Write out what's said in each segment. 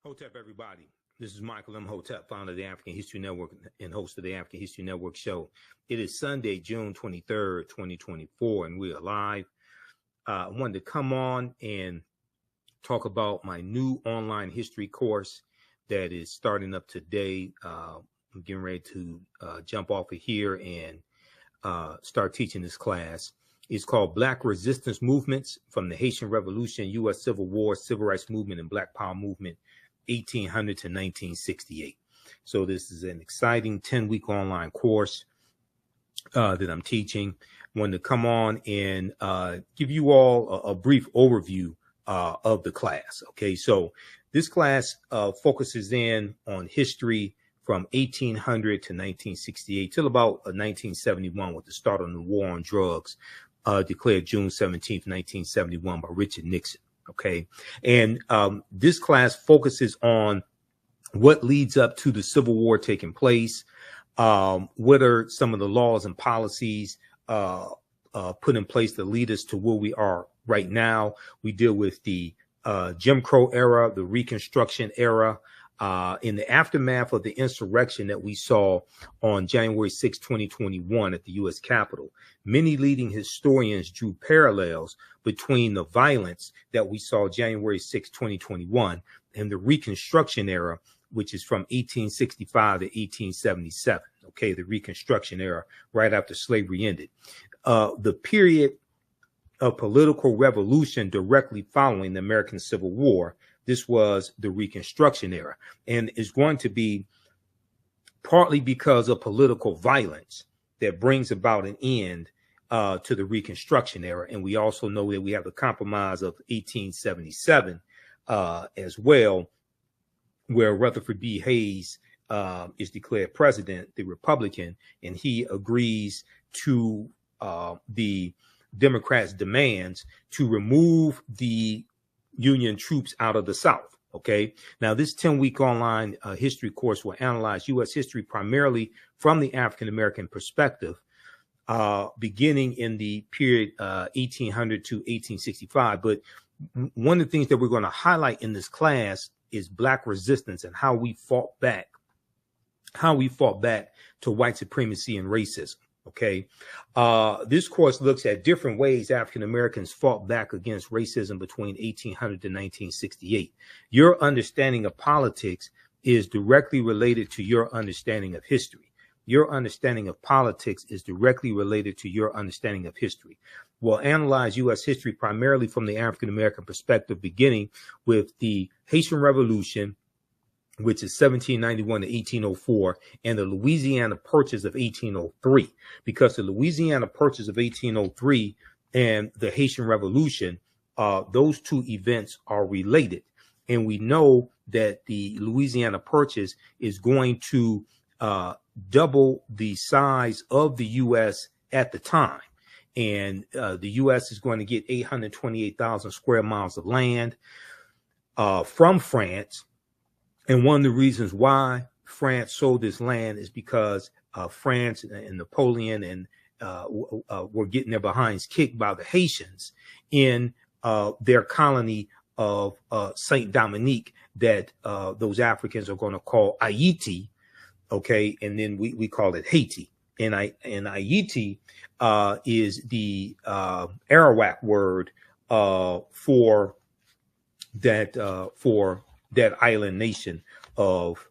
Hotep, everybody. This is Michael Imhotep, founder of the African History Network and host of the African History Network show. It is Sunday, June 23rd, 2024, and we are live. I wanted to come on and talk about my new online history course that is starting up today. I'm getting ready to jump off of here and start teaching this class. It's called Black Resistance Movements from the Haitian Revolution, U.S. Civil War, Civil Rights Movement, and Black Power Movement, 1800 to 1968. So this is an exciting 10-week online course that I'm teaching. I wanted to come on and give you all a brief overview of the class. Okay, so this class focuses in on history from 1800 to 1968 till about 1971 with the start of the war on drugs, declared June 17th, 1971 by Richard Nixon. Okay. And this class focuses on what leads up to the Civil War taking place. What are some of the laws and policies put in place that lead us to where we are right now? We deal with the Jim Crow era, the Reconstruction era, in the aftermath of the insurrection that we saw on January 6, 2021 at the U.S. Capitol. Many leading historians drew parallels between the violence that we saw January 6, 2021 and the Reconstruction era, which is from 1865 to 1877. Okay, the Reconstruction era, right after slavery ended. The period of political revolution directly following the American Civil War. This was the Reconstruction era, and is going to be partly because of political violence that brings about an end to the Reconstruction era. And we also know that we have the Compromise of 1877 as well, where Rutherford B. Hayes is declared president, the Republican, and he agrees to the Democrats' demands to remove the Union troops out of the South. Okay. Now, this 10-week online history course will analyze U.S. history primarily from the African-American perspective, beginning in the period 1800 to 1865. But one of the things that we're going to highlight in this class is Black resistance and how we fought back to white supremacy and racism. Okay. This course looks at different ways African Americans fought back against racism between 1800 to 1968. Your understanding of politics is directly related to your understanding of history. Your understanding of politics is directly related to your understanding of history. We'll analyze U.S. history primarily from the African American perspective, beginning with the Haitian Revolution, which is 1791 to 1804, and the Louisiana Purchase of 1803, because the Louisiana Purchase of 1803 and the Haitian Revolution, those two events are related. And we know that the Louisiana Purchase is going to double the size of the U.S. at the time. And the U.S. is going to get 828,000 square miles of land from France. And one of the reasons why France sold this land is because France and Napoleon and were getting their behinds kicked by the Haitians in their colony of Saint Dominique that those Africans are going to call Haiti. Okay, and then we call it Haiti. And Haiti is the Arawak word for that island nation of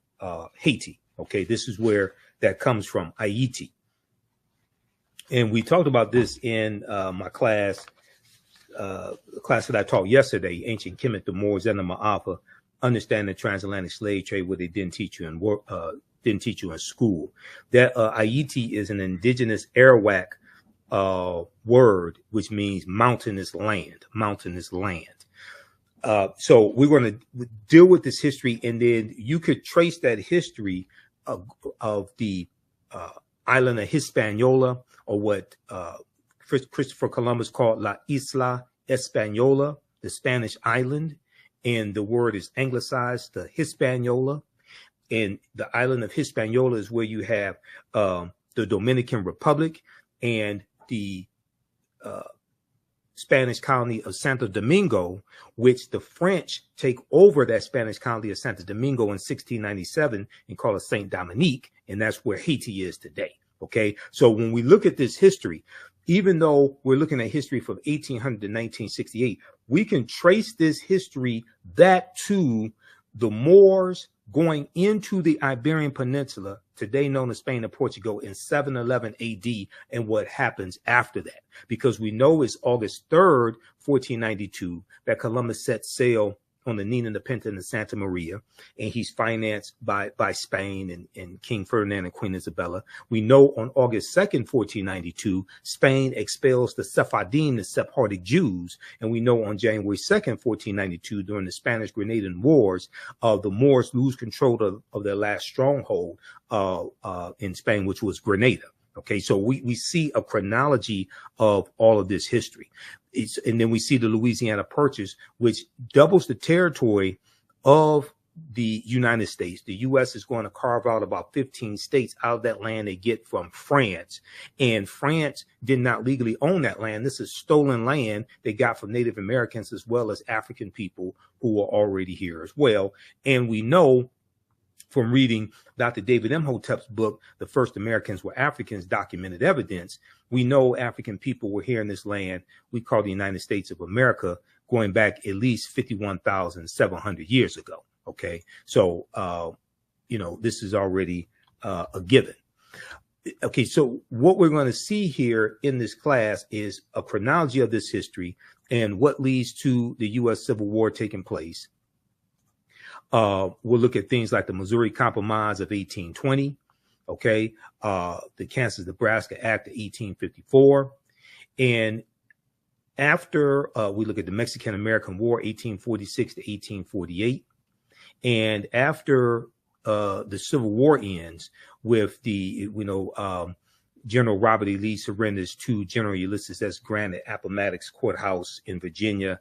Haiti. Okay, this is where that comes from, Haiti. And we talked about this in my class, the class that I taught yesterday, Ancient Kemet, the Moors, and the Ma'afa, Understanding the Transatlantic Slave Trade, what they didn't teach you in school. That Haiti is an indigenous Arawak word, which means mountainous land, so we're going to deal with this history, and then you could trace that history of the island of Hispaniola, or what Christopher Columbus called La Isla Española, the Spanish island, and the word is anglicized to Hispaniola. And the island of Hispaniola is where you have the Dominican Republic and the Spanish colony of Santo Domingo, which the French take over that Spanish colony of Santo Domingo in 1697 and call it Saint Dominique, and that's where Haiti is today. Okay, so when we look at this history, even though we're looking at history from 1800 to 1968, we can trace this history back to the Moors going into the Iberian Peninsula, today known as Spain and Portugal, in 711 AD, and what happens after that. Because we know it's August 3rd, 1492, that Columbus sets sail on the Nina, the Pinta, and the Santa Maria, and he's financed by Spain and King Ferdinand and Queen Isabella. We know on August 2nd, 1492, Spain expels the Sephardim, the Sephardic Jews, and we know on January 2nd, 1492, during the Spanish-Grenadian Wars, the Moors lose control of their last stronghold in Spain, which was Grenada. Okay, so we see a chronology of all of this history. And then we see the Louisiana Purchase, which doubles the territory of the United States. The U.S. is going to carve out about 15 states out of that land they get from France. And France did not legally own that land. This is stolen land they got from Native Americans as well as African people who were already here as well. And we know from reading Dr. David Imhotep's book, The First Americans Were Africans, Documented Evidence, we know African people were here in this land we call the United States of America, going back at least 51,700 years ago. Okay, so, you know, this is already a given. Okay, so what we're going to see here in this class is a chronology of this history and what leads to the U.S. Civil War taking place. We'll look at things like the Missouri Compromise of 1820, okay, the Kansas-Nebraska Act of 1854. And after we look at the Mexican-American War, 1846 to 1848. And after the Civil War ends with the, General Robert E. Lee surrenders to General Ulysses S. Grant at Appomattox Courthouse in Virginia,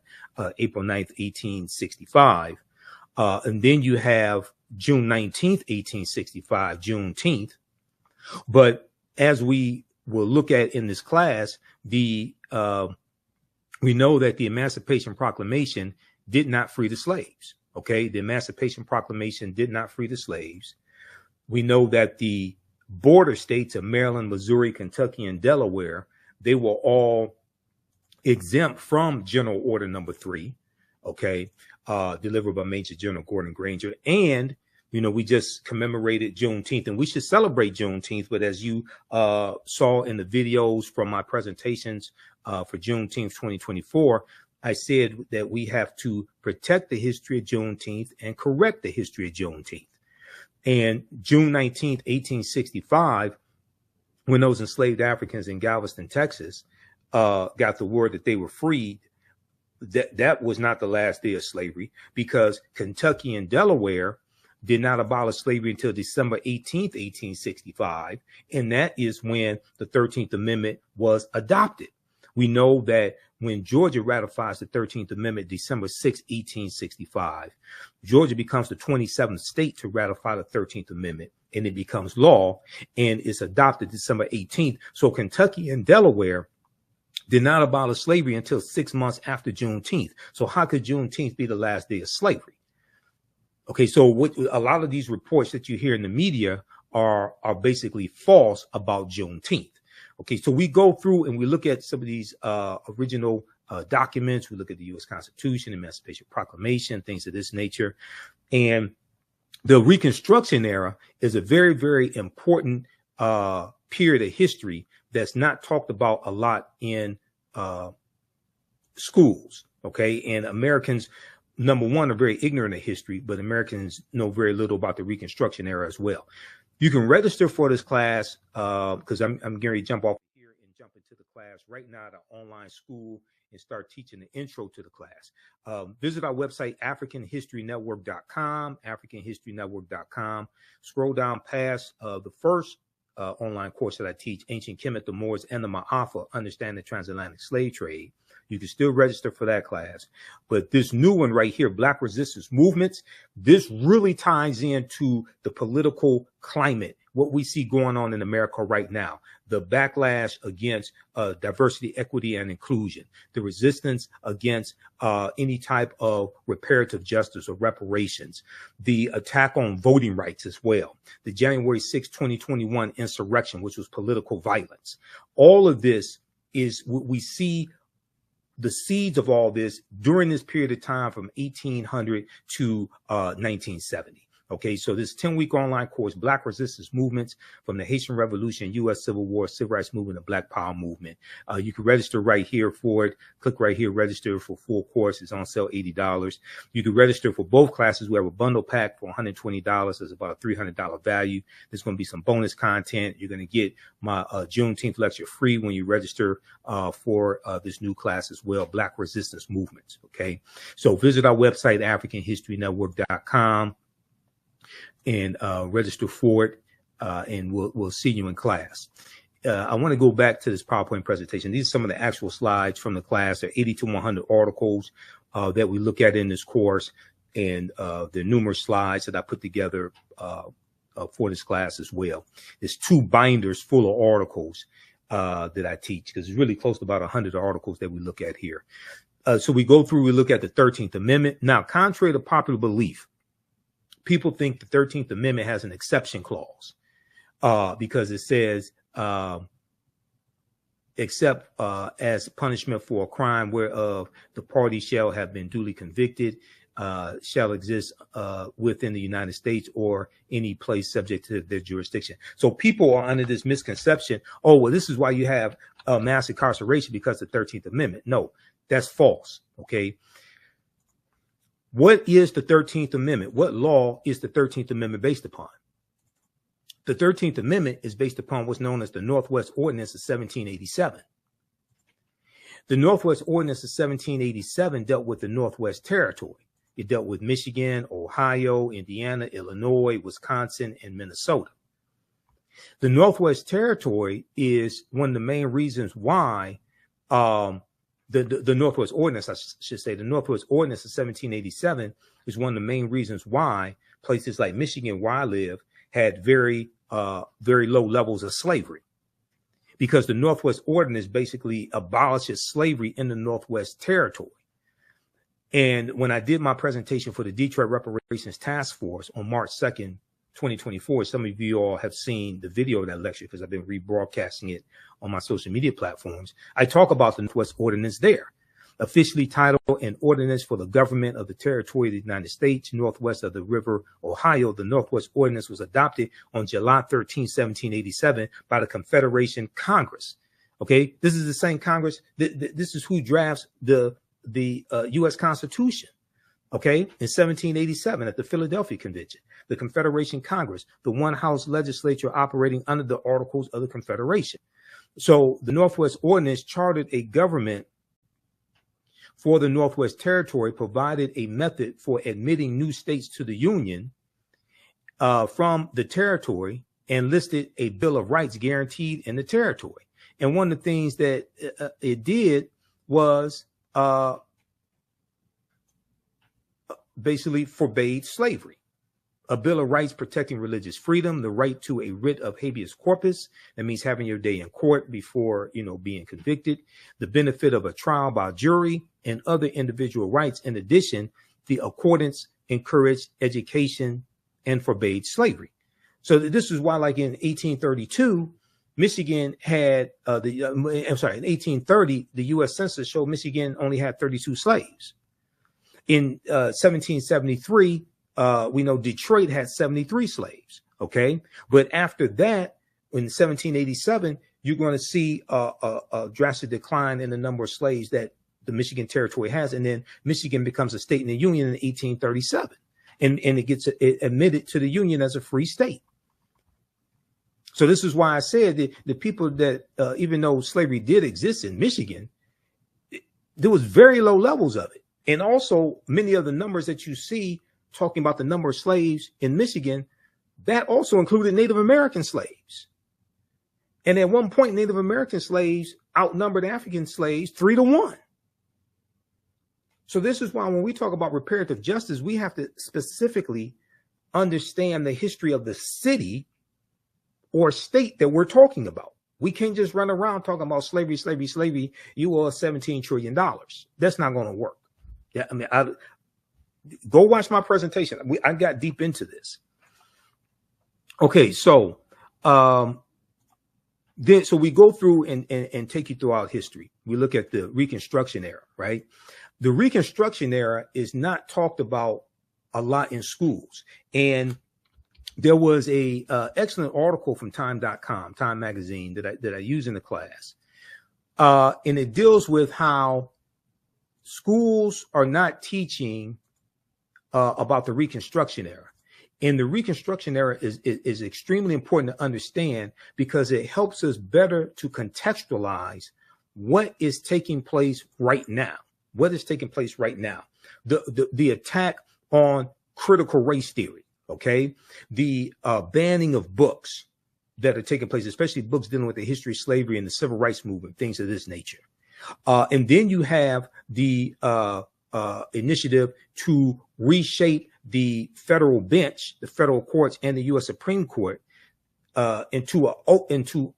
April 9th, 1865. And then you have June 19th, 1865, Juneteenth. But as we will look at in this class, we know that the Emancipation Proclamation did not free the slaves. Okay, the Emancipation Proclamation did not free the slaves. We know that the border states of Maryland, Missouri, Kentucky, and Delaware, they were all exempt from General Order Number 3. Okay, delivered by Major General Gordon Granger. And, we just commemorated Juneteenth, and we should celebrate Juneteenth. But as you saw in the videos from my presentations for Juneteenth 2024, I said that we have to protect the history of Juneteenth and correct the history of Juneteenth. And June 19th, 1865, when those enslaved Africans in Galveston, Texas, got the word that they were freed, that was not the last day of slavery, because Kentucky and Delaware did not abolish slavery until December 18th, 1865. And that is when the 13th Amendment was adopted. We know that when Georgia ratifies the 13th Amendment, December 6, 1865, Georgia becomes the 27th state to ratify the 13th Amendment, and it becomes law, and it's adopted December 18th. So Kentucky and Delaware did not abolish slavery until 6 months after Juneteenth. So how could Juneteenth be the last day of slavery? Okay, so what a lot of these reports that you hear in the media are basically false about Juneteenth. Okay, so we go through and we look at some of these original documents. We look at the U.S. Constitution, Emancipation Proclamation, things of this nature. And the Reconstruction era is a very, very important period of history that's not talked about a lot in schools. Okay, and Americans, number one, are very ignorant of history, but Americans know very little about the Reconstruction era as well. You can register for this class because I'm getting ready to jump off here and jump into the class right now, the online school, and start teaching the intro to the class. Visit our website, AfricanHistoryNetwork.com, AfricanHistoryNetwork.com. Scroll down past the first online course that I teach, Ancient Kemet, the Moors, and the Ma'afa, Understand the Transatlantic Slave Trade. You can still register for that class. But this new one right here, Black Resistance Movements, this really ties into the political climate what we see going on in America right now, the backlash against diversity, equity, and inclusion, the resistance against any type of reparative justice or reparations, the attack on voting rights as well, the January 6, 2021 insurrection, which was political violence. All of this is what we see. The seeds of all this during this period of time from 1800 to 1970. Okay, so this 10-week online course, Black Resistance Movements from the Haitian Revolution, U.S. Civil War, Civil Rights Movement, and Black Power Movement. You can register right here for it. Click right here, register for full course. It's on sale, $80. You can register for both classes. We have a bundle pack for $120. It's about a $300 value. There's going to be some bonus content. You're going to get my Juneteenth lecture free when you register for this new class as well, Black Resistance Movements. Okay, so visit our website, AfricanHistoryNetwork.com. and register for it, and we'll see you in class. I want to go back to this PowerPoint presentation. These are some of the actual slides from the class. There are 80 to 100 articles that we look at in this course, and there are numerous slides that I put together for this class as well. There's 2 binders full of articles that I teach, because it's really close to about 100 articles that we look at here. So we go through, we look at the 13th Amendment. Now, contrary to popular belief, people think the 13th Amendment has an exception clause because it says, except as punishment for a crime whereof the party shall have been duly convicted, shall exist within the United States or any place subject to their jurisdiction. So people are under this misconception, oh, well, this is why you have mass incarceration, because of the 13th Amendment. No, that's false, okay? What is the 13th Amendment? What law is the 13th Amendment based upon? The 13th Amendment is based upon what's known as the Northwest Ordinance of 1787. The Northwest Ordinance of 1787 dealt with the Northwest Territory. It dealt with Michigan, Ohio, Indiana, Illinois, Wisconsin, and Minnesota. The Northwest Territory is one of the main reasons why the Northwest Ordinance, I should say, the Northwest Ordinance of 1787 is one of the main reasons why places like Michigan, where I live, had very low levels of slavery, because the Northwest Ordinance basically abolishes slavery in the Northwest Territory. And when I did my presentation for the Detroit Reparations Task Force on March 2nd, 2024, some of you all have seen the video of that lecture because I've been rebroadcasting it on my social media platforms. I talk about the Northwest Ordinance there, officially titled An Ordinance for the Government of the Territory of the United States, Northwest of the River Ohio. The Northwest Ordinance was adopted on July 13, 1787 by the Confederation Congress. Okay, this is the same Congress. This is who drafts the U.S. Constitution. Okay, in 1787 at the Philadelphia Convention, the Confederation Congress, the one house legislature operating under the Articles of the Confederation. So the Northwest Ordinance chartered a government for the Northwest Territory, provided a method for admitting new states to the Union from the territory, and listed a Bill of Rights guaranteed in the territory. And one of the things that it did was basically forbade slavery. A Bill of Rights protecting religious freedom, the right to a writ of habeas corpus, that means having your day in court before, being convicted, the benefit of a trial by jury, and other individual rights. In addition, the accordance encouraged education and forbade slavery. So this is why, like in 1832, Michigan had in 1830, the U.S. Census showed Michigan only had 32 slaves. In 1773, we know Detroit had 73 slaves. Okay. But after that, in 1787, you're going to see a drastic decline in the number of slaves that the Michigan Territory has. And then Michigan becomes a state in the Union in 1837. And it gets admitted to the Union as a free state. So this is why I said that the people that, even though slavery did exist in Michigan, there was very low levels of it. And also many of the numbers that you see talking about the number of slaves in Michigan, that also included Native American slaves. And at one point, Native American slaves outnumbered African slaves 3-1. So this is why when we talk about reparative justice, we have to specifically understand the history of the city or state that we're talking about. We can't just run around talking about slavery, slavery, slavery. You owe us $17 trillion. That's not going to work. Yeah, I mean, go watch my presentation. I got deep into this. Okay, so so we go through and take you throughout history. We look at the Reconstruction era, right? The Reconstruction era is not talked about a lot in schools. And there was a excellent article from time.com, Time magazine, that I use in the class. And it deals with how schools are not teaching about the Reconstruction era. And the Reconstruction era is extremely important to understand because it helps us better to contextualize what is taking place right now. What is taking place right now? The attack on critical race theory, okay? The banning of books that are taking place, especially books dealing with the history of slavery and the civil rights movement, things of this nature. And then you have the initiative to reshape the federal bench, the federal courts, and the U.S. Supreme Court into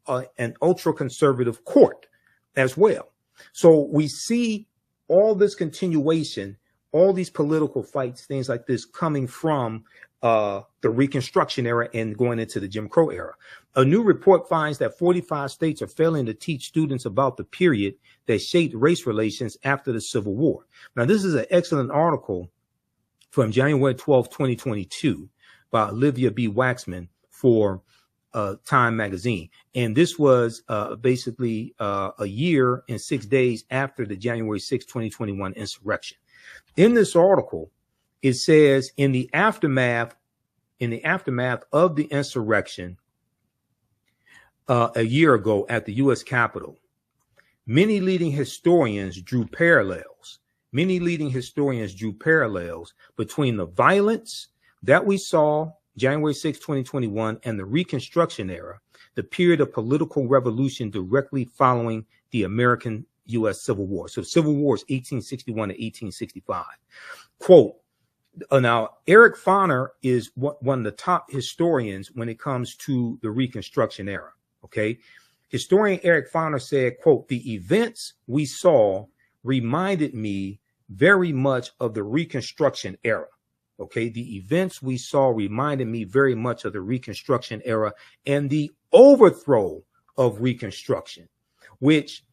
an ultra-conservative court as well. So we see all this continuation, all these political fights, things like this coming from the Reconstruction era and going into the Jim Crow era. A new report finds that 45 states are failing to teach students about the period that shaped race relations after the Civil War. Now, this is an excellent article from January 12, 2022 by Olivia B. Waxman for Time magazine. And this was basically a year and 6 days after the January 6, 2021 insurrection. In this article, it says in the aftermath of the insurrection a year ago at the U.S. Capitol, many leading historians drew parallels between the violence that we saw January 6, 2021 and the Reconstruction era, the period of political revolution directly following the American U.S. Civil War. So Civil War is 1861 to 1865. Quote, now, Eric Foner is one of the top historians when it comes to the Reconstruction era, okay? Historian Eric Foner said, quote, the events we saw reminded me very much of the Reconstruction era, okay? The events we saw reminded me very much of the Reconstruction era and the overthrow of Reconstruction, which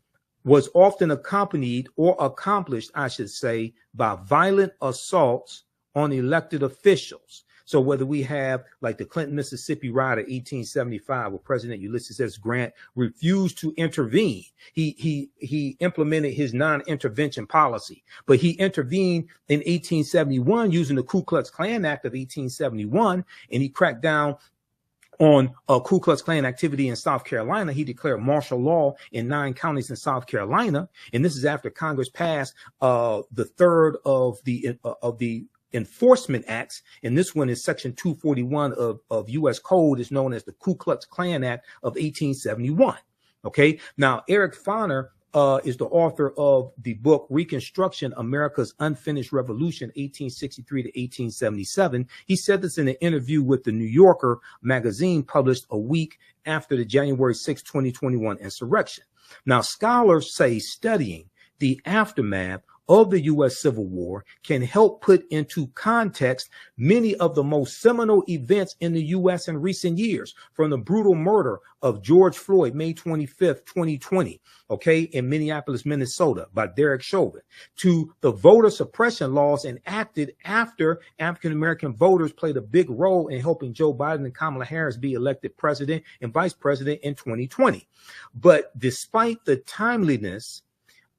was often accompanied or accomplished, I should say, by violent assaults on elected officials. So whether we have like the Clinton, Mississippi riot of 1875, where President Ulysses S. Grant refused to intervene. He implemented his non-intervention policy, but he intervened in 1871 using the Ku Klux Klan Act of 1871, and he cracked down on Ku Klux Klan activity in South Carolina. He declared martial law in 9 counties in South Carolina, and this is after Congress passed the third of the enforcement acts, and this one is section 241 of U.S. Code, is known as the Ku Klux Klan Act of 1871. Okay, now Eric Foner is the author of the book Reconstruction, America's Unfinished Revolution, 1863 to 1877. He said this in an interview with the New Yorker magazine published a week after the January 6, 2021 insurrection. Now, scholars say studying the aftermath of the U.S. Civil War can help put into context many of the most seminal events in the U.S. in recent years, from the brutal murder of George Floyd, May 25th, 2020, okay, in Minneapolis, Minnesota, by Derek Chauvin, to the voter suppression laws enacted after African-American voters played a big role in helping Joe Biden and Kamala Harris be elected president and vice president in 2020. But despite the timeliness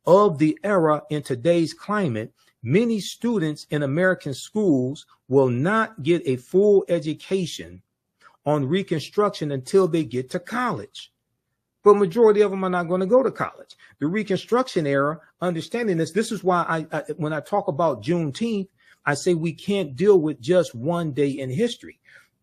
of the era in today's climate, many students in American schools will not get a full education on Reconstruction until they get to college. But majority of them are not going to go to college. The Reconstruction era, understanding this is why I when I talk about Juneteenth, I say we can't deal with just one day in history.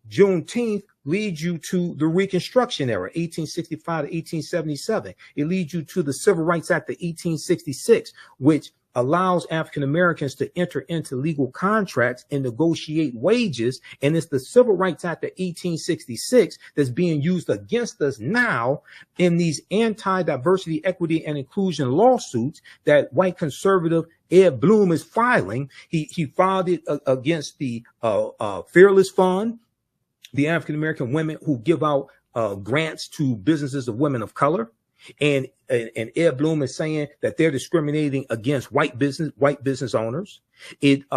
Juneteenth leads you to the Reconstruction era, 1865 to 1877. It leads you to the Civil Rights Act of 1866, which allows African Americans to enter into legal contracts and negotiate wages. And it's the Civil Rights Act of 1866 that's being used against us now in these anti-diversity, equity, and inclusion lawsuits that white conservative Ed Bloom is filing. He filed it against the Fearless Fund, the African American women who give out grants to businesses of women of color. And Ed Bloom is saying that they're discriminating against white business owners. It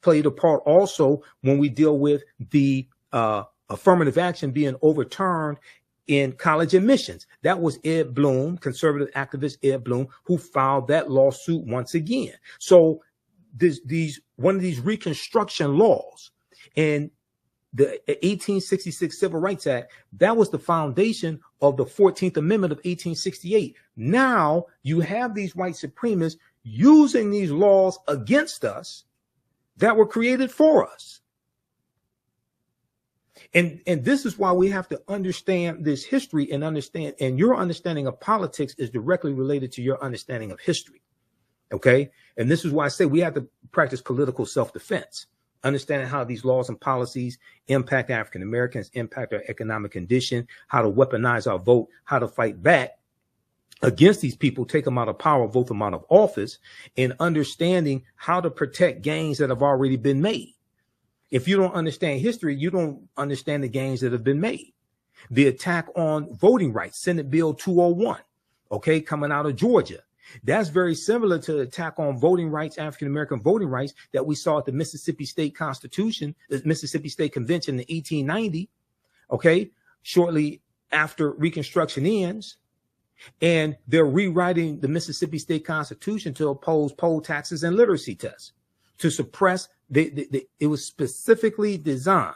played a part also when we deal with the affirmative action being overturned in college admissions. That was Ed Bloom, conservative activist Ed Bloom, who filed that lawsuit once again. So one of these Reconstruction laws and the 1866 Civil Rights Act, that was the foundation of the 14th Amendment of 1868. Now you have these white supremacists using these laws against us that were created for us. And this is why we have to understand this history and understand, and your understanding of politics is directly related to your understanding of history. Okay. And this is why I say we have to practice political self-defense. Understanding how these laws and policies impact African Americans, impact our economic condition, how to weaponize our vote, how to fight back against these people, take them out of power, vote them out of office, and understanding how to protect gains that have already been made. If you don't understand history, you don't understand the gains that have been made. The attack on voting rights, Senate Bill 201, okay, coming out of Georgia. That's very similar to the attack on voting rights, African-American voting rights that we saw at the Mississippi State Constitution, the Mississippi State Convention in 1890, okay, shortly after Reconstruction ends. And they're rewriting the Mississippi State Constitution to oppose poll taxes and literacy tests, to suppress, it was specifically designed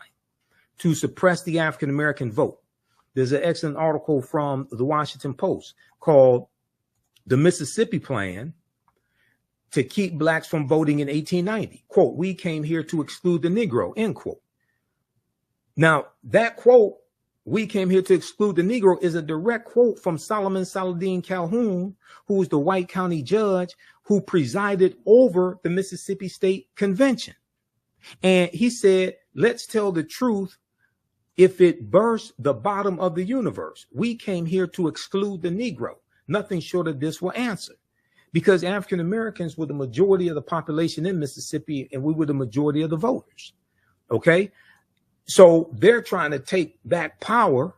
to suppress the African-American vote. There's an excellent article from the Washington Post called "The Mississippi Plan to Keep Blacks from Voting in 1890. Quote, "We came here to exclude the Negro," end quote. Now, that quote, "We came here to exclude the Negro," is a direct quote from Solomon Saladin Calhoun, who was the white county judge who presided over the Mississippi State Convention. And he said, "Let's tell the truth if it bursts the bottom of the universe. We came here to exclude the Negro. Nothing short of this will answer." Because African Americans were the majority of the population in Mississippi, and we were the majority of the voters. Okay. So they're trying to take back power.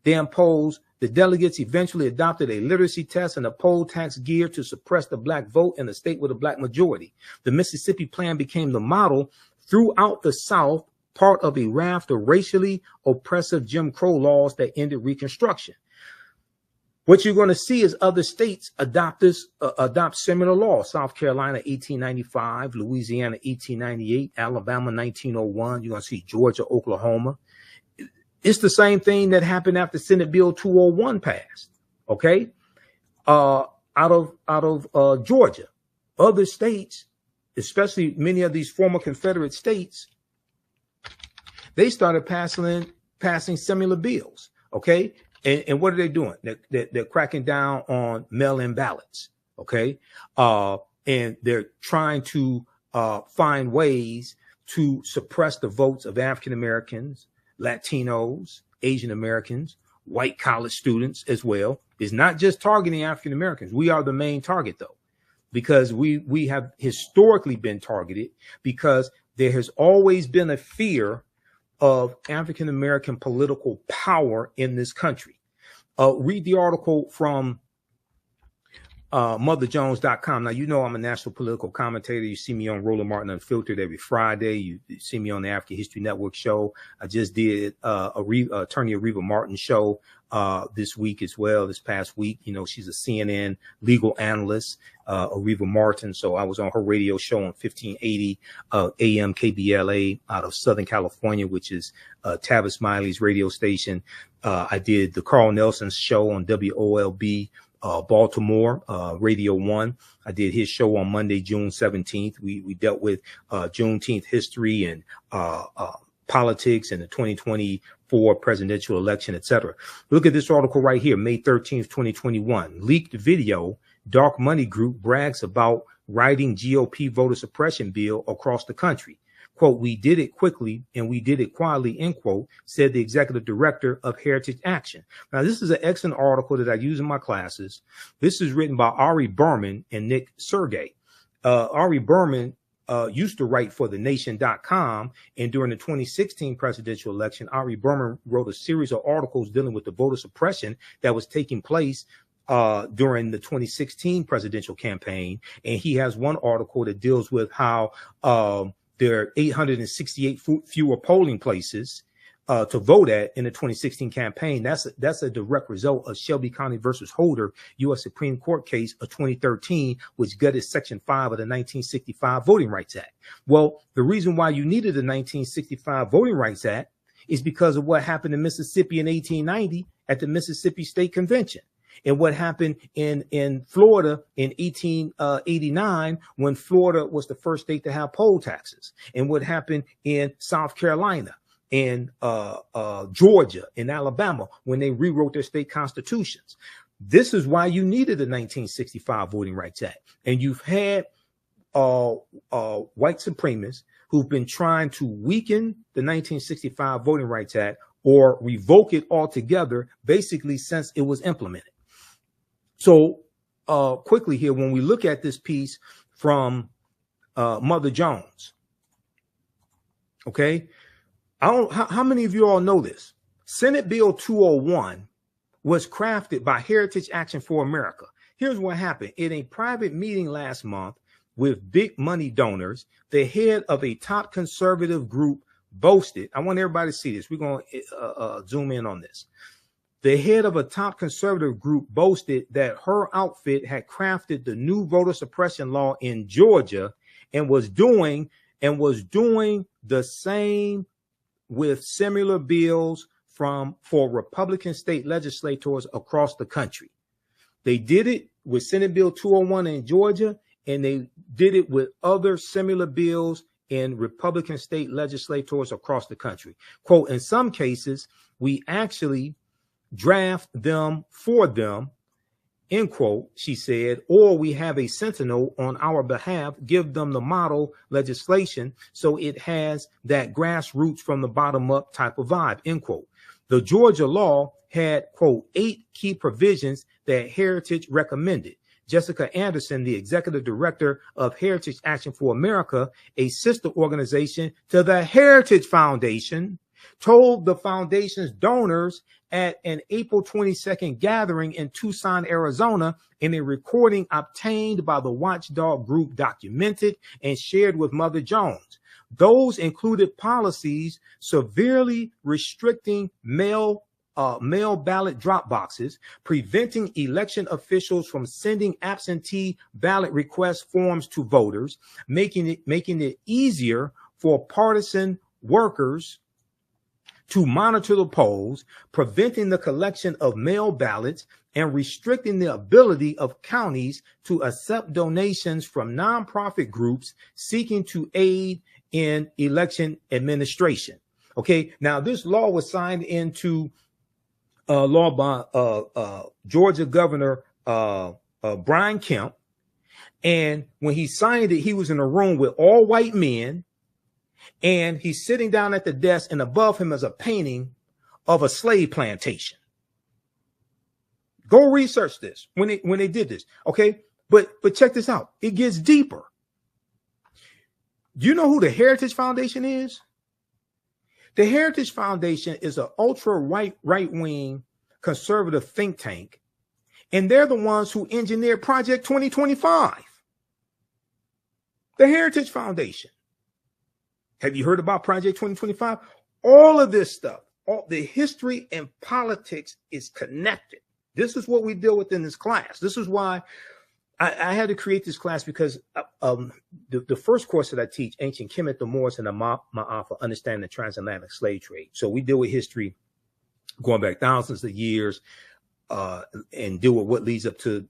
They imposed, the delegates eventually adopted a literacy test and a poll tax geared to suppress the black vote in the state with a black majority. The Mississippi Plan became the model throughout the South, part of a raft of racially oppressive Jim Crow laws that ended Reconstruction. What you're going to see is other states adopt similar laws. South Carolina, 1895, Louisiana, 1898, Alabama, 1901. You're going to see Georgia, Oklahoma. It's the same thing that happened after Senate Bill 201 passed. Okay. Out of Georgia, other states, especially many of these former Confederate states, they started passing similar bills. Okay. And what are they doing? They're cracking down on mail-in ballots, okay? And they're trying to find ways to suppress the votes of African Americans, Latinos, Asian Americans, white college students as well. It's not just targeting African Americans. We are the main target, though, because we have historically been targeted, because there has always been a fear of African American political power in this country. Read the article from motherjones.com. Now, you know I'm a national political commentator. You see me on Roland Martin Unfiltered every Friday. You see me on the African History Network show. I just did Attorney Areva Martin show this week as well, this past week. You know, she's a CNN legal analyst, Areva Martin. So I was on her radio show on 1580 AM KBLA out of Southern California, which is Tavis Smiley's radio station. I did the Carl Nelson show on WOLB Baltimore, Radio 1. I did his show on Monday, June 17th. We dealt with Juneteenth history and politics and the 2024 presidential election, etc. Look at this article right here, May 13th, 2021. Leaked video, Dark Money Group brags about writing GOP voter suppression bill across the country. Quote, we did it quickly and we did it quietly, end quote, said the executive director of Heritage Action. Now, this is an excellent article that I use in my classes. This is written by Ari Berman and Nick Sergey. Ari Berman used to write for thenation.com, and during the 2016 presidential election, Ari Berman wrote a series of articles dealing with the voter suppression that was taking place during the 2016 presidential campaign. And he has one article that deals with how there are 868 fewer polling places to vote at in the 2016 campaign. That's a direct result of Shelby County versus Holder, U.S. Supreme Court case of 2013, which gutted Section 5 of the 1965 Voting Rights Act. Well, the reason why you needed the 1965 Voting Rights Act is because of what happened in Mississippi in 1890 at the Mississippi State Convention, and what happened in Florida in 1889 when Florida was the first state to have poll taxes, and what happened in South Carolina, in Georgia, in Alabama, when they rewrote their state constitutions. This is why you needed the 1965 Voting Rights Act. And you've had white supremacists who've been trying to weaken the 1965 Voting Rights Act or revoke it altogether, basically since it was implemented. So quickly here, when we look at this piece from Mother Jones, okay, how many of you all know this? Senate Bill 201 was crafted by Heritage Action for America. Here's what happened. In a private meeting last month with big money donors, the head of a top conservative group boasted, I want everybody to see this. We're going to zoom in on this. The head of a top conservative group boasted that her outfit had crafted the new voter suppression law in Georgia and was doing the same with similar bills for Republican state legislators across the country. They did it with Senate Bill 201 in Georgia, and they did it with other similar bills in Republican state legislators across the country. Quote, in some cases, we actually draft them for them, end quote, she said, or we have a sentinel on our behalf, give them the model legislation so it has that grassroots from the bottom up type of vibe, end quote. The Georgia law had, quote, 8 key provisions that Heritage recommended. Jessica Anderson, the executive director of Heritage Action for America, a sister organization to the Heritage Foundation, told the foundation's donors at an April 22nd gathering in Tucson, Arizona, in a recording obtained by the watchdog group Documented and shared with Mother Jones. Those included policies severely restricting mail ballot drop boxes, preventing election officials from sending absentee ballot request forms to voters, making it easier for partisan workers to monitor the polls, preventing the collection of mail ballots, and restricting the ability of counties to accept donations from nonprofit groups seeking to aid in election administration. Okay, now this law was signed into law by Georgia Governor Brian Kemp, and when he signed it, he was in a room with all white men, and he's sitting down at the desk, and above him is a painting of a slave plantation. Go research this when they did this, okay? But check this out. It gets deeper. Do you know who the Heritage Foundation is? The Heritage Foundation is an ultra right-wing conservative think tank, and they're the ones who engineered Project 2025. The Heritage Foundation. Have you heard about Project 2025? All of this stuff, all the history and politics is connected. This is what we deal with in this class. This is why I had to create this class, because the first course that I teach, Ancient Kemet, the Moors, and the Ma'afa, Understanding the Transatlantic Slave Trade. So we deal with history going back thousands of years and deal with what leads up to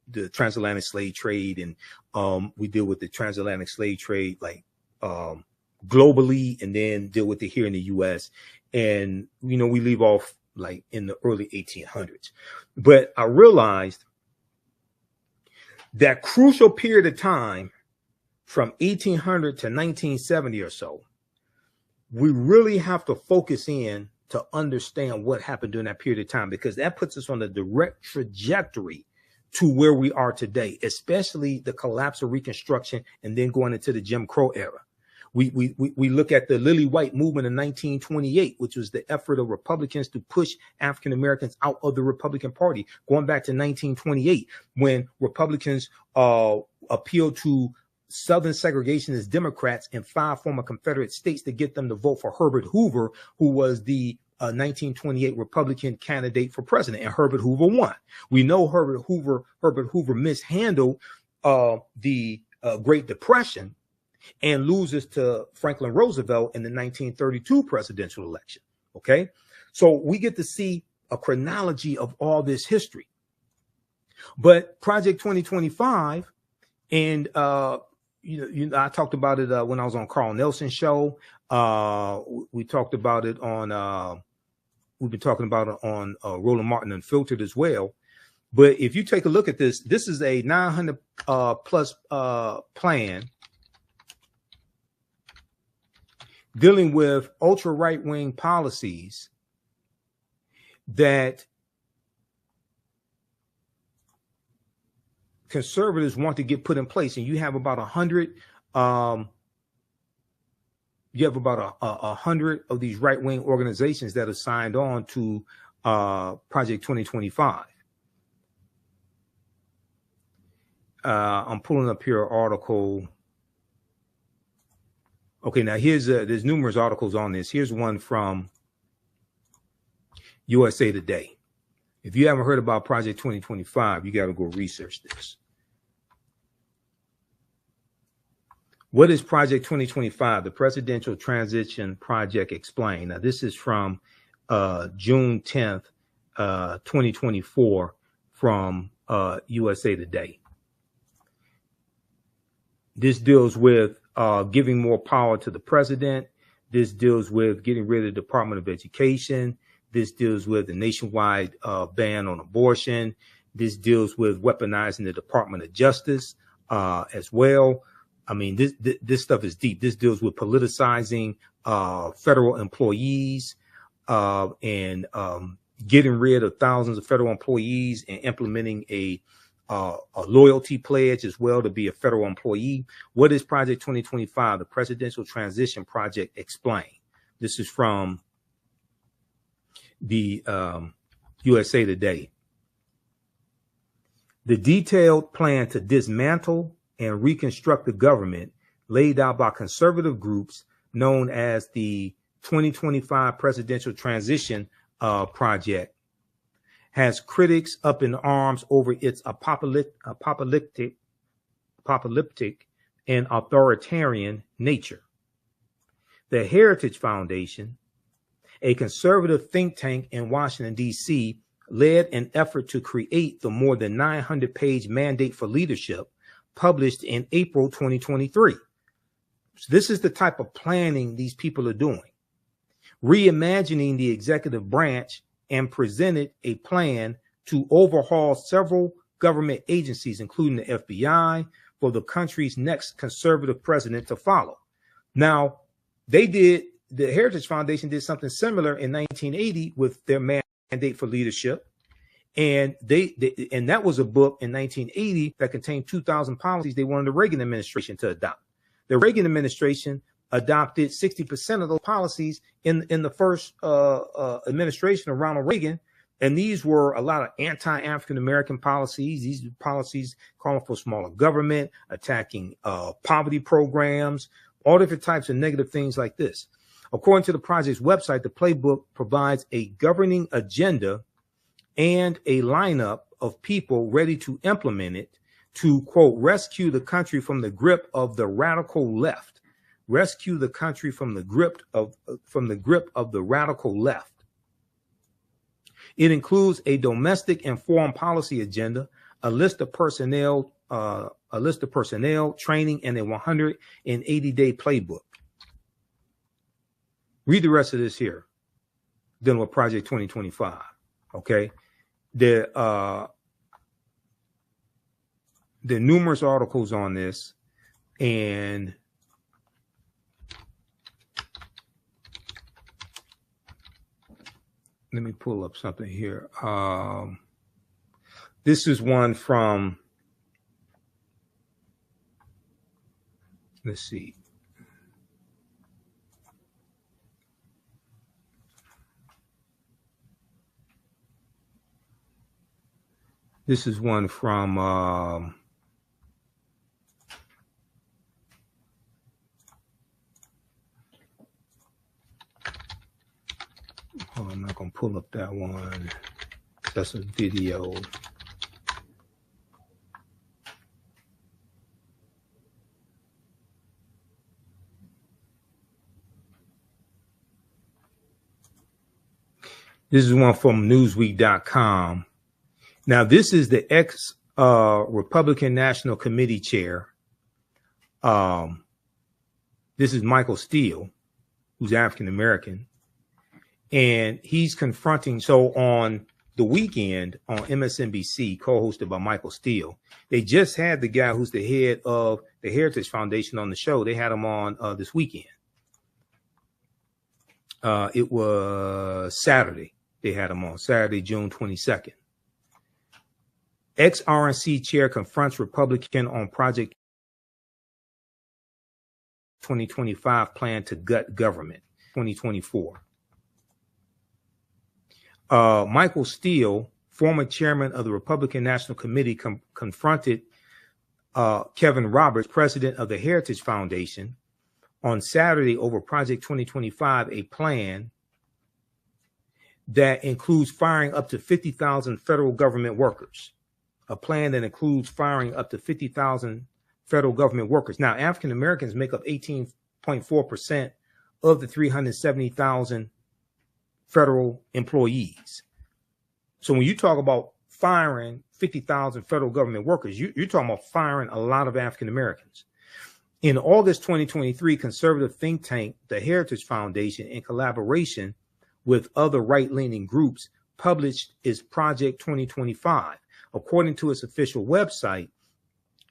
the transatlantic slave trade. And we deal with the transatlantic slave trade like globally, and then deal with it here in the U.S. And, you know, we leave off like in the early 1800s. But I realized That crucial period of time from 1800 to 1970 or so, we really have to focus in to understand what happened during that period of time, because that puts us on a direct trajectory to where we are today, especially the collapse of Reconstruction and then going into the Jim Crow era. We look at the Lily White movement in 1928, which was the effort of Republicans to push African Americans out of the Republican Party, going back to 1928, when Republicans appealed to Southern segregationist Democrats in 5 former Confederate states to get them to vote for Herbert Hoover, who was the 1928 Republican candidate for president, and Herbert Hoover won. We know Herbert Hoover mishandled the Great Depression and loses to Franklin Roosevelt in the 1932 presidential election. Okay, so we get to see a chronology of all this history. But Project 2025, and I talked about it when I was on Carl Nelson's show. We talked about it on, we've been talking about it on Roland Martin Unfiltered as well. But if you take a look at this, this is a 900 plus plan dealing with ultra right-wing policies that conservatives want to get put in place. And you have about 100 of these right-wing organizations that are signed on to Project 2025. I'm pulling up here an article. Okay, now there's numerous articles on this. Here's one from USA Today. If you haven't heard about Project 2025, you got to go research this. What is Project 2025? The Presidential Transition Project Explained. Now, this is from June 10th, 2024 from USA Today. This deals with giving more power to the president. This deals with getting rid of the Department of Education. This deals with the nationwide ban on abortion. This deals with weaponizing the Department of Justice as well. I mean, this stuff is deep. This deals with politicizing federal employees and getting rid of thousands of federal employees and implementing a loyalty pledge as well to be a federal employee. What is Project 2025? The Presidential Transition Project Explained. This is from the USA Today. The detailed plan to dismantle and reconstruct the government laid out by conservative groups known as the 2025 Presidential Transition Project has critics up in arms over its apocalyptic and authoritarian nature. The Heritage Foundation, a conservative think tank in Washington, D.C., led an effort to create the more than 900-page Mandate for Leadership published in April 2023. So this is the type of planning these people are doing. Reimagining the executive branch, and presented a plan to overhaul several government agencies, including the FBI, for the country's next conservative president to follow. Now, the Heritage Foundation did something similar in 1980 with their Mandate for Leadership. And and that was a book in 1980 that contained 2,000 policies they wanted the Reagan administration to adopt. The Reagan administration adopted 60% of those policies in the first administration of Ronald Reagan. And these were a lot of anti-African American policies. These policies calling for smaller government, attacking poverty programs, all different types of negative things like this. According to the project's website, the playbook provides a governing agenda and a lineup of people ready to implement it to, quote, rescue the country from the grip of the radical left. Rescue the country from the grip of the radical left. It includes a domestic and foreign policy agenda, a list of personnel, training, and a 180-day playbook. Read the rest of this here, dealing with Project 2025. Okay, there are numerous articles on this, and let me pull up something here. This is one from, let's see. This is one from oh, I'm not going to pull up that one. That's a video. This is one from Newsweek.com. Now, this is the ex-Republican National Committee chair. This is Michael Steele, who's African-American. And he's confronting, so on the weekend on MSNBC, co-hosted by Michael Steele, they just had the guy who's the head of the Heritage Foundation on the show. They had him on this weekend. It was Saturday. They had him on Saturday, June 22nd. Ex-RNC chair confronts Republican on Project 2025 plan to gut government, 2024. Michael Steele, former chairman of the Republican National Committee, confronted Kevin Roberts, president of the Heritage Foundation, on Saturday over Project 2025, a plan that includes firing up to 50,000 federal government workers. A plan that includes firing up to 50,000 federal government workers. Now, African Americans make up 18.4% of the 370,000 federal employees. So when you talk about firing 50,000 federal government workers, you're talking about firing a lot of African Americans. In August 2023, conservative think tank, the Heritage Foundation, in collaboration with other right-leaning groups, published its Project 2025. According to its official website,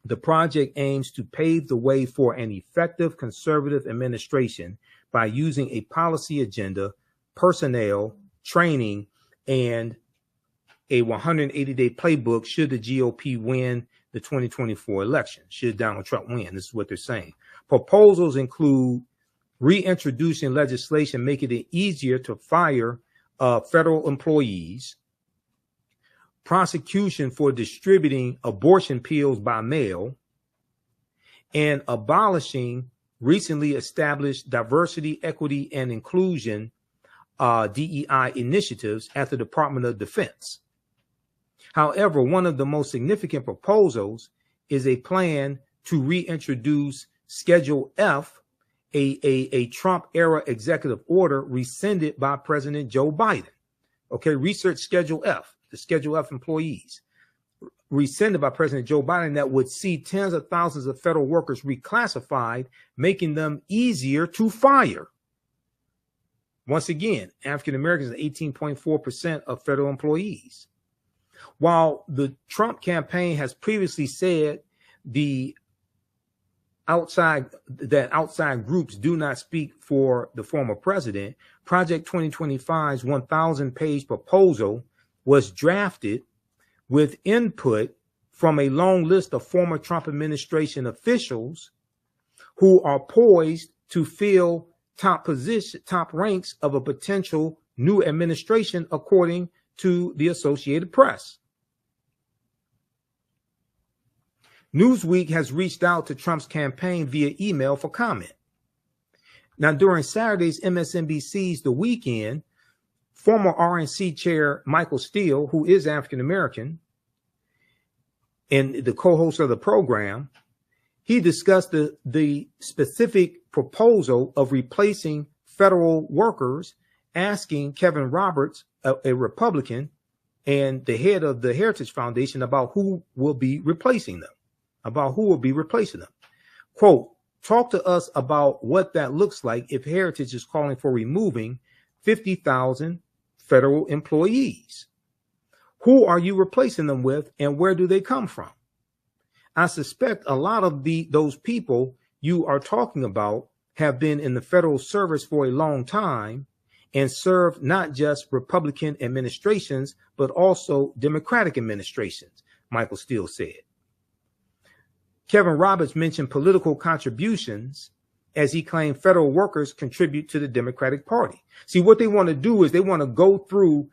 the project aims to pave the way for an effective conservative administration by using a policy agenda, personnel, training, and a 180-day playbook should the GOP win the 2024 election, should Donald Trump win. This is what they're saying. Proposals include reintroducing legislation making it easier to fire federal employees, prosecution for distributing abortion pills by mail, and abolishing recently established diversity, equity, and inclusion DEI initiatives at the Department of Defense. However, one of the most significant proposals is a plan to reintroduce Schedule F, a Trump-era executive order rescinded by President Joe Biden. Okay, research Schedule F. The Schedule F employees, rescinded by President Joe Biden, that would see tens of thousands of federal workers reclassified, making them easier to fire. Once again, African Americans are 18.4% of federal employees. While the Trump campaign has previously said outside groups do not speak for the former president, Project 2025's 1,000-page proposal was drafted with input from a long list of former Trump administration officials who are poised to fill top ranks of a potential new administration, according to the Associated Press. Newsweek has reached out to Trump's campaign via email for comment. Now, during Saturday's MSNBC's The Weekend, former RNC chair Michael Steele, who is African-American and the co-host of the program, he discussed the specific proposal of replacing federal workers, asking Kevin Roberts, a Republican, and the head of the Heritage Foundation about who will be replacing them, Quote, talk to us about what that looks like if Heritage is calling for removing 50,000 federal employees. Who are you replacing them with, and where do they come from? I suspect a lot of those people you are talking about have been in the federal service for a long time and served not just Republican administrations, but also Democratic administrations, Michael Steele said. Kevin Roberts mentioned political contributions as he claimed federal workers contribute to the Democratic Party. See, what they want to do is they want to go through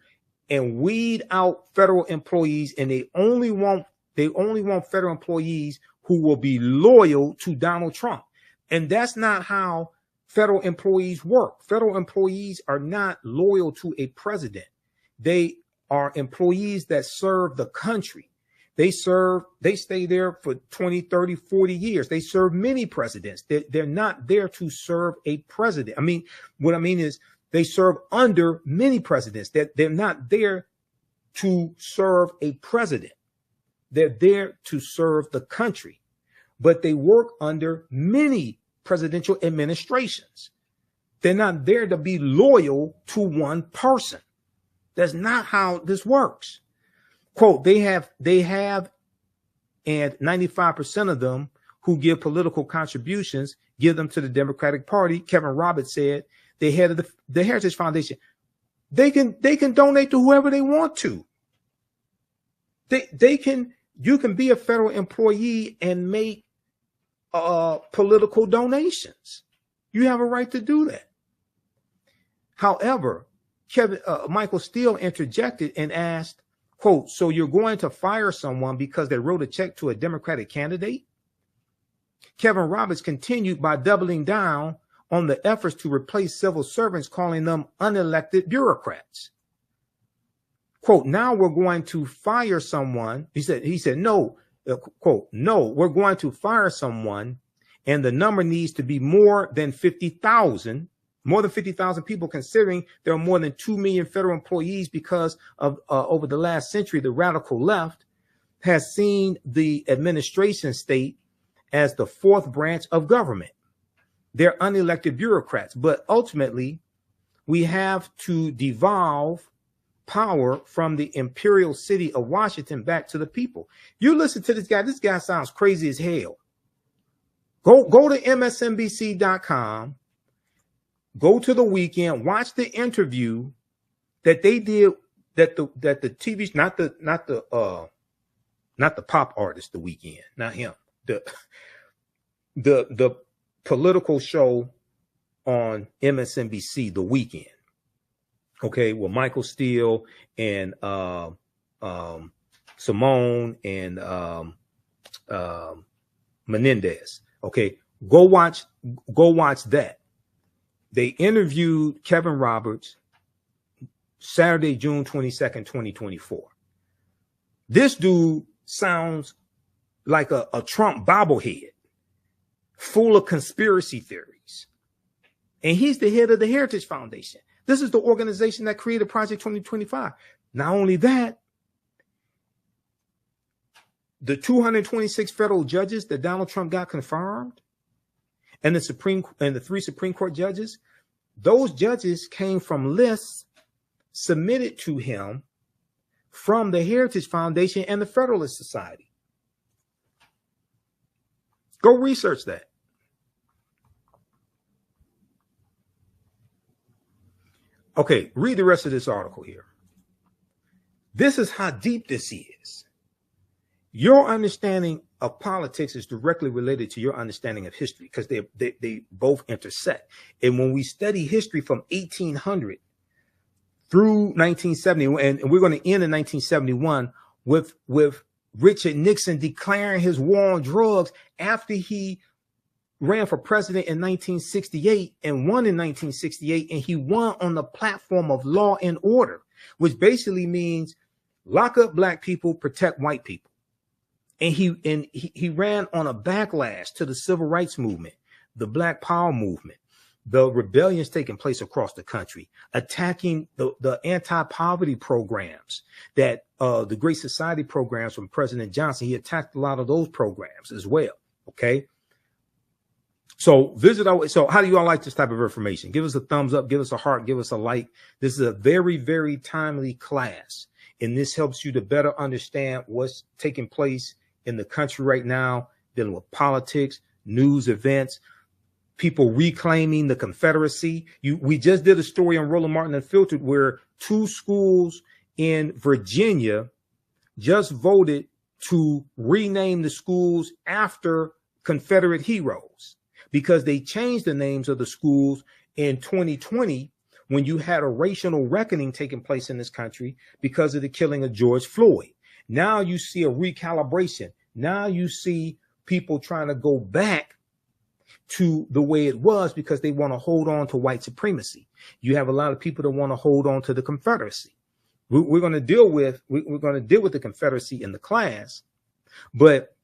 and weed out federal employees, and they only want federal employees who will be loyal to Donald Trump. And that's not how federal employees work. Federal employees are not loyal to a president. They are employees that serve the country. They stay there for 20, 30, 40 years. They serve many presidents. They're not there to serve a president. I mean, what I mean is they serve under many presidents. They're not there to serve a president. They're there to serve the country, but they work under many presidential administrations. They're not there to be loyal to one person. That's not how this works. Quote, they have, and 95% of them who give political contributions give them to the Democratic Party. Kevin Roberts said, the head of the Heritage Foundation, they can donate to whoever they want to. You can be a federal employee and make political donations. You have a right to do that. However, Michael Steele interjected and asked, quote, so you're going to fire someone because they wrote a check to a Democratic candidate? Kevin Roberts continued by doubling down on the efforts to replace civil servants, calling them unelected bureaucrats. Quote, now we're going to fire someone. He said, no, quote, no, we're going to fire someone, and the number needs to be more than 50,000. More than 50,000 people, considering there are more than 2 million federal employees because of over the last century, the radical left has seen the administration state as the fourth branch of government. They're unelected bureaucrats, but ultimately we have to devolve power from the imperial city of Washington back to the people. You listen to this guy sounds crazy as hell. Go to msnbc.com. Go to the weekend, watch the interview that they did that the TV, not the pop artist, the weekend, not him, the political show on MSNBC, the weekend. Okay, with Michael Steele and Simone and Menendez. Okay, go watch that. They interviewed Kevin Roberts Saturday, June 22nd, 2024. This dude sounds like a Trump bobblehead, full of conspiracy theories. And he's the head of the Heritage Foundation. This is the organization that created Project 2025. Not only that, the 226 federal judges that Donald Trump got confirmed, and the 3 Supreme Court judges, those judges came from lists submitted to him from the Heritage Foundation and the Federalist Society. Go research that. Okay, read the rest of this article here. This is how deep this is. Your understanding of politics is directly related to your understanding of history because they both intersect. And when we study history from 1800 through 1970, and we're going to end in 1971 with Richard Nixon declaring his war on drugs after he ran for president in 1968 and won in 1968, and he won on the platform of law and order, which basically means lock up black people, protect white people. And he ran on a backlash to the civil rights movement, the Black Power movement, the rebellions taking place across the country, attacking the anti-poverty programs that the Great Society programs from President Johnson. He attacked a lot of those programs as well. Okay. So so how do you all like this type of information? Give us a thumbs up, give us a heart, give us a like. This is a very, very timely class, and this helps you to better understand what's taking place in the country right now, dealing with politics, news events, people reclaiming the Confederacy. We just did a story on Roland Martin Unfiltered where 2 schools in Virginia just voted to rename the schools after Confederate heroes because they changed the names of the schools in 2020 when you had a racial reckoning taking place in this country because of the killing of George Floyd. Now you see a recalibration. Now you see people trying to go back to the way it was because they want to hold on to white supremacy. You have a lot of people that want to hold on to the Confederacy. We're going to deal with the Confederacy in the class, but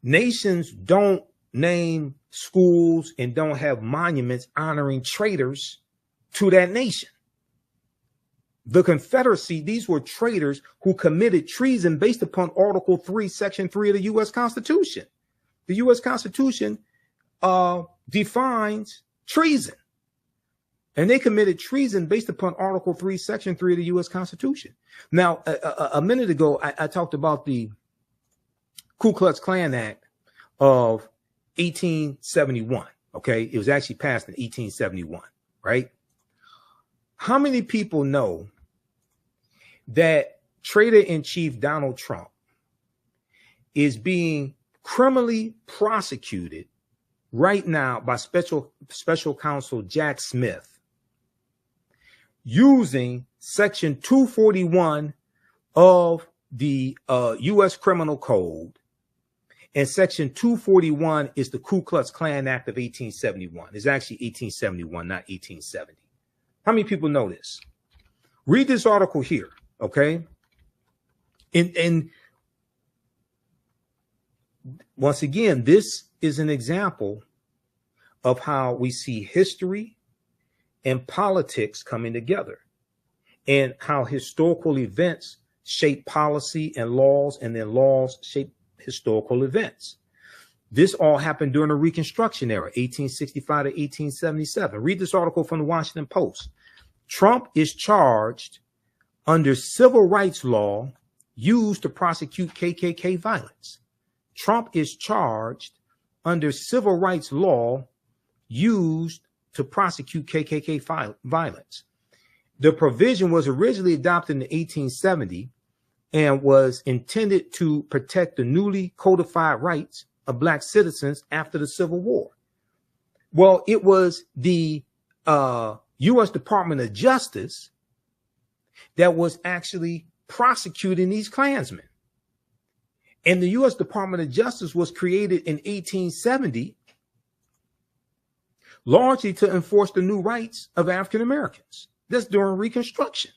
nations don't name schools and don't have monuments honoring traitors to that nation. The Confederacy, these were traitors who committed treason based upon Article 3, Section 3 of the U.S. Constitution. The U.S. Constitution defines treason. And they committed treason based upon Article 3, Section 3 of the U.S. Constitution. Now, a minute ago, I talked about the Ku Klux Klan Act of 1871. Okay, it was actually passed in 1871, right? How many people know that Traitor-in-Chief Donald Trump is being criminally prosecuted right now by special counsel Jack Smith using Section 241 of the U.S. Criminal Code? And Section 241 is the Ku Klux Klan Act of 1871. It's actually 1871, not 1870. How many people know this? Read this article here, okay? And once again, this is an example of how we see history and politics coming together and how historical events shape policy and laws, and then laws shape historical events. This all happened during the Reconstruction era, 1865 to 1877. Read this article from the Washington Post. Trump is charged under civil rights law used to prosecute KKK violence. Trump is charged under civil rights law used to prosecute KKK violence. The provision was originally adopted in 1870 and was intended to protect the newly codified rights of Black citizens after the Civil War. Well, it was the U.S. Department of Justice that was actually prosecuting these Klansmen. And the U.S. Department of Justice was created in 1870 largely to enforce the new rights of African Americans. That's during Reconstruction.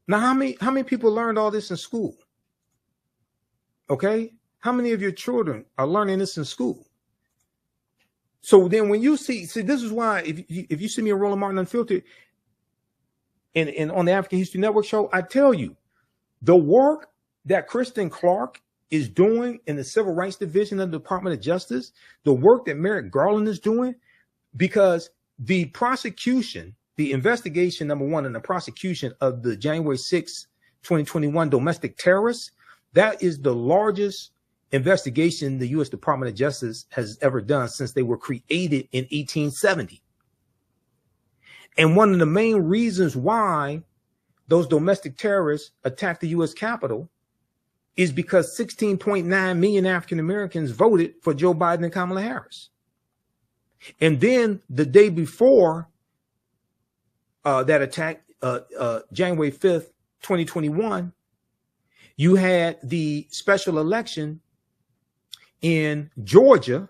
Now, how many people learned all this in school? Okay, how many of your children are learning this in school? So then, when you see, this is why if you see me on Roland Martin Unfiltered and on the African History Network show, I tell you the work that Kristen Clark is doing in the Civil Rights Division of the Department of Justice, the work that Merrick Garland is doing, because the prosecution, the investigation, number one, and the prosecution of the January 6, 2021 domestic terrorists, that is the largest investigation the U.S. Department of Justice has ever done since they were created in 1870. And one of the main reasons why those domestic terrorists attacked the U.S. Capitol is because 16.9 million African Americans voted for Joe Biden and Kamala Harris. And then the day before that attack, January 5th, 2021, you had the special election in Georgia,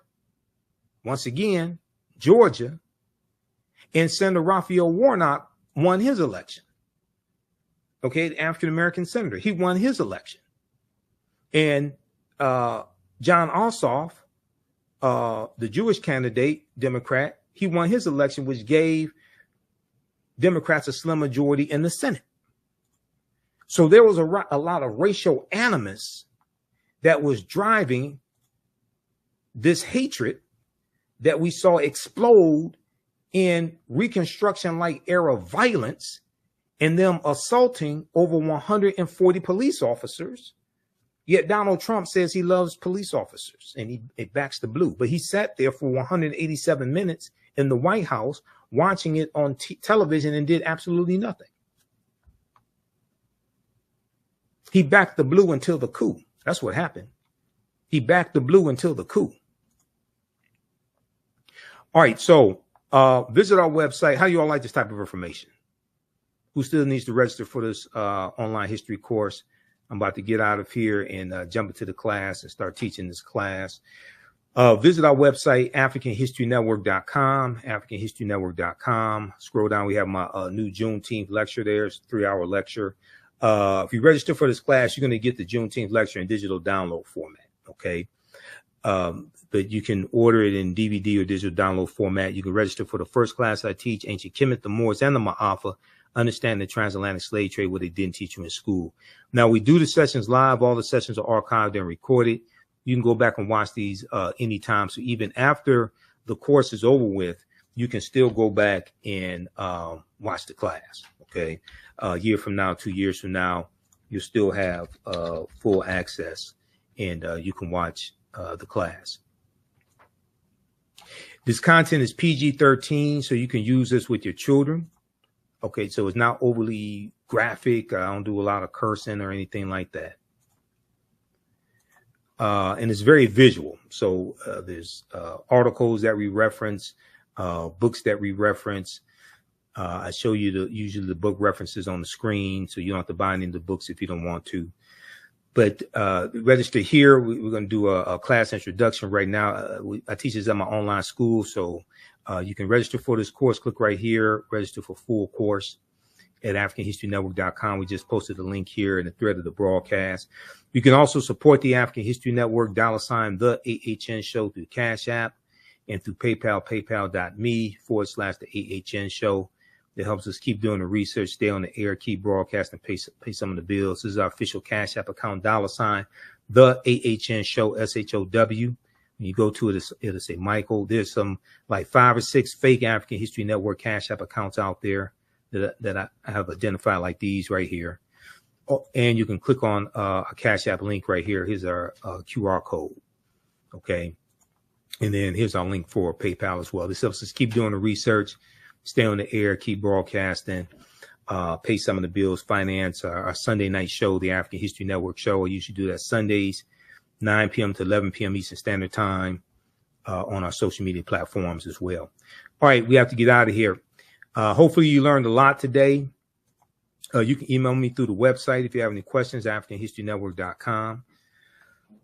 once again, Georgia, and Senator Raphael Warnock won his election. Okay, the African-American senator, he won his election. And John Ossoff, the Jewish candidate, Democrat, he won his election, which gave Democrats a slim majority in the Senate. So there was a lot of racial animus that was driving this hatred that we saw explode in Reconstruction-like era violence and them assaulting over 140 police officers, Yet Donald Trump says he loves police officers and he backs the blue. But he sat there for 187 minutes in the White House watching it on television and did absolutely nothing. He backed the blue until the coup. That's what happened. He backed the blue until the coup. All right, so visit our website. How do you all like this type of information? Who still needs to register for this online history course? I'm about to get out of here and jump into the class and start teaching this class. Visit our website, AfricanHistoryNetwork.com, AfricanHistoryNetwork.com. Scroll down. We have my new Juneteenth lecture there. It's a 3-hour lecture. If you register for this class, you're going to get the Juneteenth lecture in digital download format. Okay. But you can order it in DVD or digital download format. You can register for the first class I teach, Ancient Kemet, the Moors, and the Ma'afa. Understand the transatlantic slave trade, what they didn't teach you in school. Now, we do the sessions live. All the sessions are archived and recorded. You can go back and watch these anytime. So even after the course is over with, you can still go back and watch the class. Okay. A year from now, 2 years from now, you'll still have full access and you can watch the class. This content is PG-13, so you can use this with your children. Okay, so it's not overly graphic. I don't do a lot of cursing or anything like that. And it's very visual. So there's articles that we reference, books that we reference. I show you usually the book references on the screen, so you don't have to buy any of the books if you don't want to. But register here. We're going to do a class introduction right now. I teach this at my online school, so you can register for this course. Click right here, register for full course at AfricanHistoryNetwork.com. We just posted a link here in the thread of the broadcast. You can also support the African History Network, $ the AHN show through Cash App and through PayPal, paypal.me/the AHN show. That helps us keep doing the research, stay on the air, keep broadcasting, pay some of the bills. This is our official Cash App account, $ the AHN show, SHOW. When you go to it, it'll say Michael. There's some like 5 or 6 fake African History Network Cash App accounts out there that I have identified, like these right here. Oh, and you can click on a Cash App link right here. Here's our QR code. Okay. And then here's our link for PayPal as well. This helps us keep doing the research, stay on the air, keep broadcasting, pay some of the bills, finance our Sunday night show, the African History Network show. I usually do that Sundays, 9 p.m. to 11 p.m. Eastern Standard Time on our social media platforms as well. All right, we have to get out of here. Hopefully you learned a lot today. You can email me through the website if you have any questions, AfricanHistoryNetwork.com.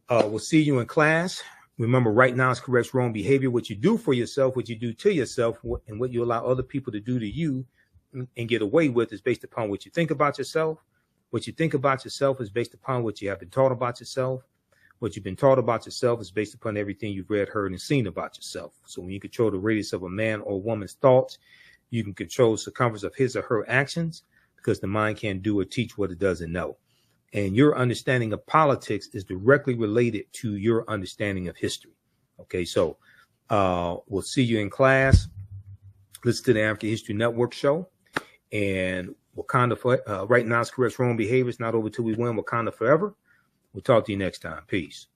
We'll see you in class. Remember, right now is correct wrong behavior. What you do for yourself, what you do to yourself, and what you allow other people to do to you and get away with is based upon what you think about yourself. What you think about yourself is based upon what you have been taught about yourself. What you've been taught about yourself is based upon everything you've read, heard, and seen about yourself. So when you control the radius of a man or woman's thoughts, you can control the circumference of his or her actions, because the mind can't do or teach what it doesn't know. And your understanding of politics is directly related to your understanding of history. Okay, so we'll see you in class. Listen to the African History Network show. And Wakanda, right now is correct wrong behavior. It's not over till we win. Wakanda forever. We'll talk to you next time. Peace.